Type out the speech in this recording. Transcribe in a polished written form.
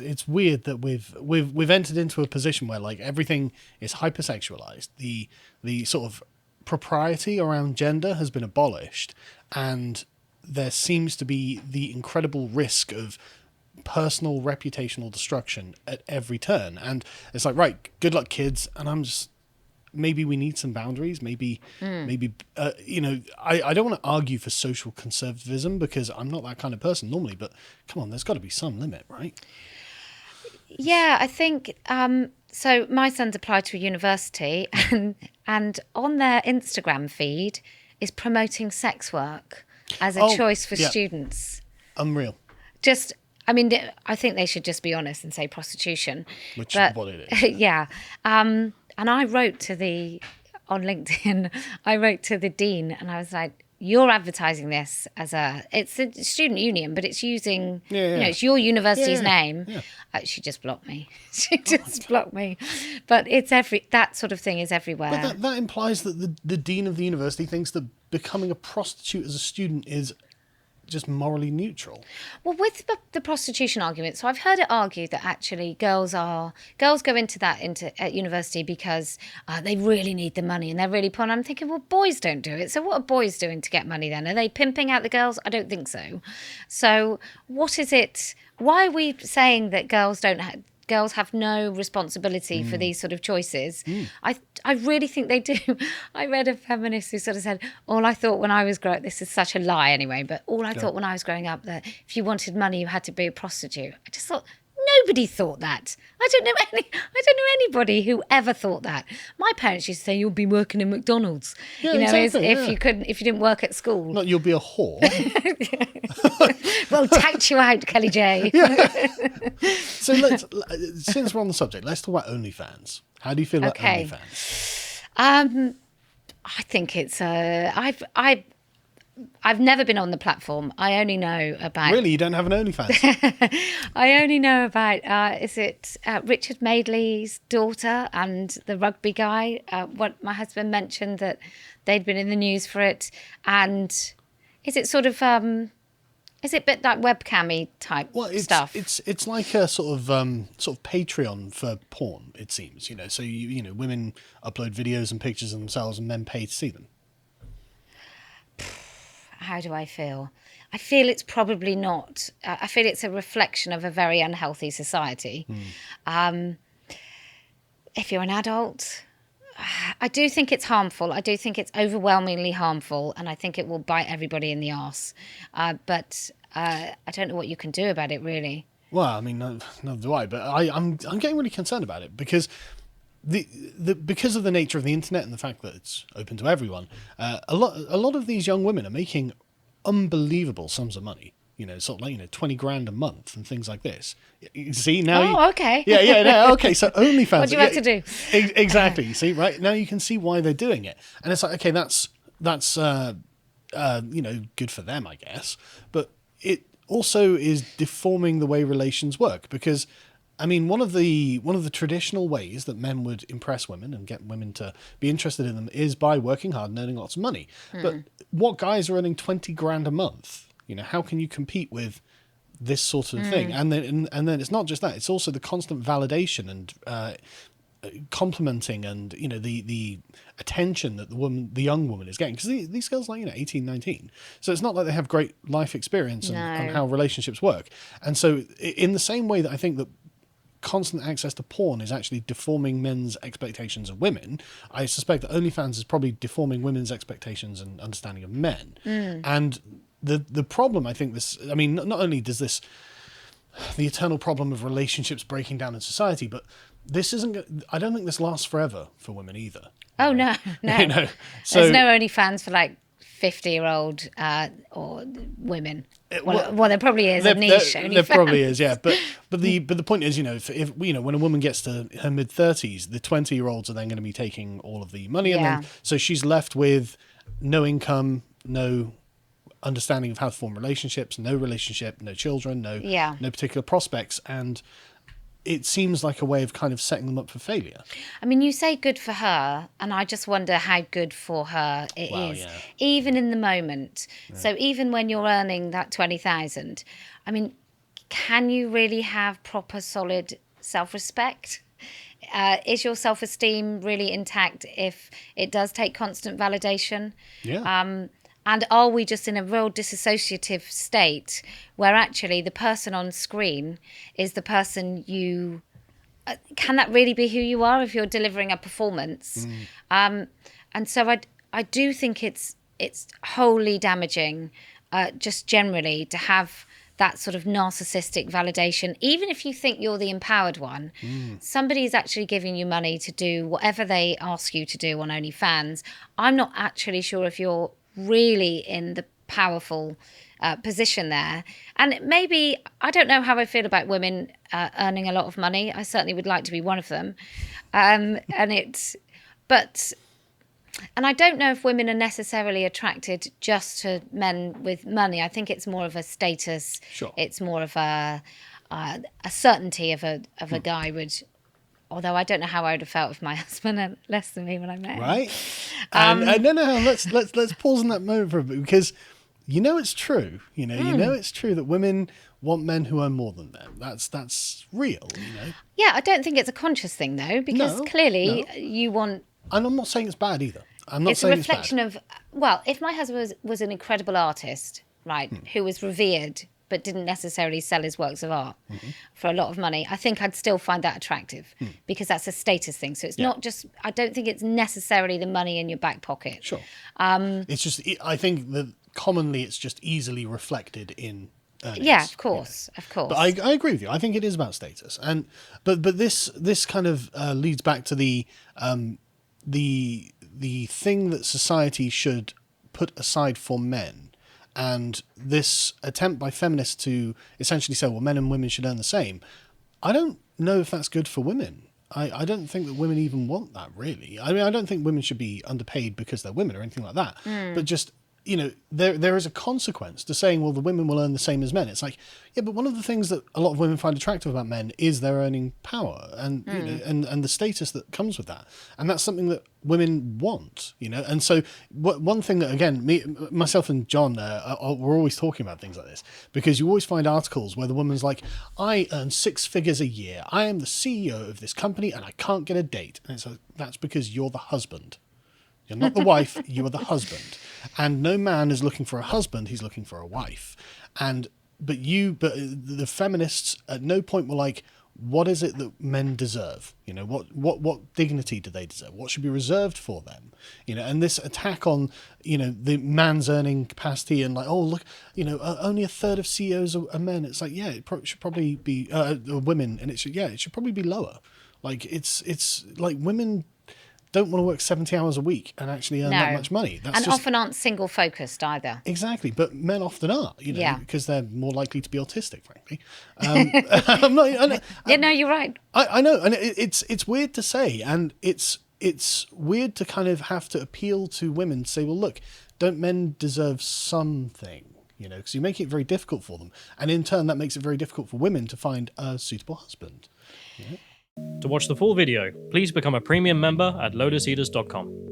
It's weird that we've entered into a position where like everything is hypersexualized. The sort of propriety around gender has been abolished, and there seems to be the incredible risk of personal reputational destruction at every turn. And it's like, right, good luck, kids. And I'm just, maybe we need some boundaries. Maybe I don't want to argue for social conservatism because I'm not that kind of person normally, but come on, there's got to be some limit, right? Yeah, I think so. My son's applied to a university, and on their Instagram feed is promoting sex work as a choice for students. Unreal. Just, I mean, I think they should just be honest and say prostitution. Which is what it is. Yeah. And I wrote on LinkedIn, I wrote to the dean and I was like, you're advertising this as it's a student union, but it's using, it's your university's name. Yeah. She just blocked me. She just blocked me. But that sort of thing is everywhere. But that implies that the dean of the university thinks that becoming a prostitute as a student is just morally neutral. Well, with the prostitution argument, so I've heard it argued that actually girls go into at university because they really need the money and they're really poor. And I'm thinking, well, boys don't do it. So what are boys doing to get money then? Are they pimping out the girls? I don't think so. So what is it? Why are we saying that girls have no responsibility for these sort of choices? I really think they do. I read a feminist who sort of said, all I thought when I was growing up, this is such a lie anyway, but all I thought when I was growing up that if you wanted money, you had to be a prostitute. I just thought, nobody thought that. I don't know anybody who ever thought that. My parents used to say, you'll be working in McDonald's. Yeah, exactly, if you didn't work at school. Not you'll be a whore. Well, tact you out, Kelly J. Yeah. So since we're on the subject, let's talk about OnlyFans. How do you feel about OnlyFans? I think it's I've never been on the platform. I only know about... Really? You don't have an OnlyFans? I only know about, Richard Madeley's daughter and the rugby guy. What my husband mentioned that they'd been in the news for it. And is it sort of... is it a bit like webcam-y type stuff? It's like a sort of Patreon for porn, it seems. So women upload videos and pictures of themselves and men pay to see them. How do I feel? I feel it's probably not. I feel it's a reflection of a very unhealthy society. If you're an adult, I do think it's harmful. I do think it's overwhelmingly harmful, and I think it will bite everybody in the arse. But I don't know what you can do about it, really. Well, I mean, neither do I. But I'm getting really concerned about it because because of the nature of the internet and the fact that it's open to everyone, a lot of these young women are making unbelievable sums of money. Sort of like 20 grand a month and things like this. You see now? Oh, okay. Yeah. Okay, so OnlyFans. What do you have to do? Exactly. You see, right now you can see why they're doing it, and it's like, okay, that's good for them, I guess, but it also is deforming the way relations work because. I mean, one of the traditional ways that men would impress women and get women to be interested in them is by working hard and earning lots of money. But what guys are earning 20 grand a month? How can you compete with this sort of thing? And then it's not just that; it's also the constant validation and complimenting and the attention that the young woman is getting because these girls are 18, 19. So it's not like they have great life experience on how relationships work. And so in the same way that I think that constant access to porn is actually deforming men's expectations of women, I suspect that OnlyFans is probably deforming women's expectations and understanding of men. And the problem, I think not only does this the eternal problem of relationships breaking down in society, but I don't think this lasts forever for women either. Oh, no. So, there's no OnlyFans for 50-year-old or women. Well, there probably is a niche. There probably is, yeah. But the point is, if when a woman gets to her mid-30s, the 20-year-olds are then going to be taking all of the money, and then so she's left with no income, no understanding of how to form relationships, no relationship, no children, no particular prospects, and it seems like a way of kind of setting them up for failure. I mean, you say good for her, and I just wonder how good for her it is, even in the moment. Yeah. So even when you're earning that 20,000, I mean, can you really have proper, solid self-respect? Is your self-esteem really intact if it does take constant validation? Yeah. And are we just in a real disassociative state where actually the person on screen is the person you... can that really be who you are if you're delivering a performance? And so I do think it's wholly damaging, just generally, to have that sort of narcissistic validation. Even if you think you're the empowered one, somebody is actually giving you money to do whatever they ask you to do on OnlyFans. I'm not actually sure if you're really in the powerful position there. And maybe, I don't know how I feel about women earning a lot of money. I certainly would like to be one of them. And I don't know if women are necessarily attracted just to men with money. I think it's more of a status. Sure. It's more of a certainty of a guy would. Although I don't know how I would have felt if my husband had less than me when I met him. Right. And no. Let's pause on that moment for a bit, because it's true. You know it's true that women want men who earn more than them. That's real. Yeah, I don't think it's a conscious thing though, because clearly you want. And I'm not saying it's bad either. I'm not It's saying a reflection of, well, if my husband was an incredible artist, right, who was revered but didn't necessarily sell his works of art for a lot of money, I think I'd still find that attractive, because that's a status thing. So it's not just, I don't think it's necessarily the money in your back pocket. Sure. It's just, I think that commonly it's just easily reflected in earnings. Yeah, of course, of course. But I agree with you. I think it is about status. But this kind of leads back to the thing that society should put aside for men. And this attempt by feminists to essentially say, well, men and women should earn the same. I don't know if that's good for women. I don't think that women even want that, really. I mean, I don't think women should be underpaid because they're women or anything like that. But just, there is a consequence to saying, well, the women will earn the same as men. It's like, yeah, but one of the things that a lot of women find attractive about men is their earning power and and the status that comes with that. And that's something that women want, And so one thing that, again, myself and John, we're always talking about things like this, because you always find articles where the woman's like, I earn 6 figures a year. I am the CEO of this company and I can't get a date. And it's like, that's because you're the husband. You're not the wife, you are the husband. And no man is looking for a husband, he's looking for a wife. But the feminists at no point were like, what is it that men deserve? What dignity do they deserve? What should be reserved for them? And this attack on, the man's earning capacity and like, oh, look, only a third of CEOs are men. It's like, yeah, it should probably be women. And it should probably be lower. Like, it's like women don't want to work 70 hours a week and actually earn that much money. And often aren't single focused either. Exactly, but men often are, because they're more likely to be autistic, frankly. I'm not, no, you're right. I know, and it's weird to say, and it's weird to kind of have to appeal to women to say, well, look, don't men deserve something? Because you make it very difficult for them, and in turn, that makes it very difficult for women to find a suitable husband. To watch the full video, please become a premium member at lotuseaters.com.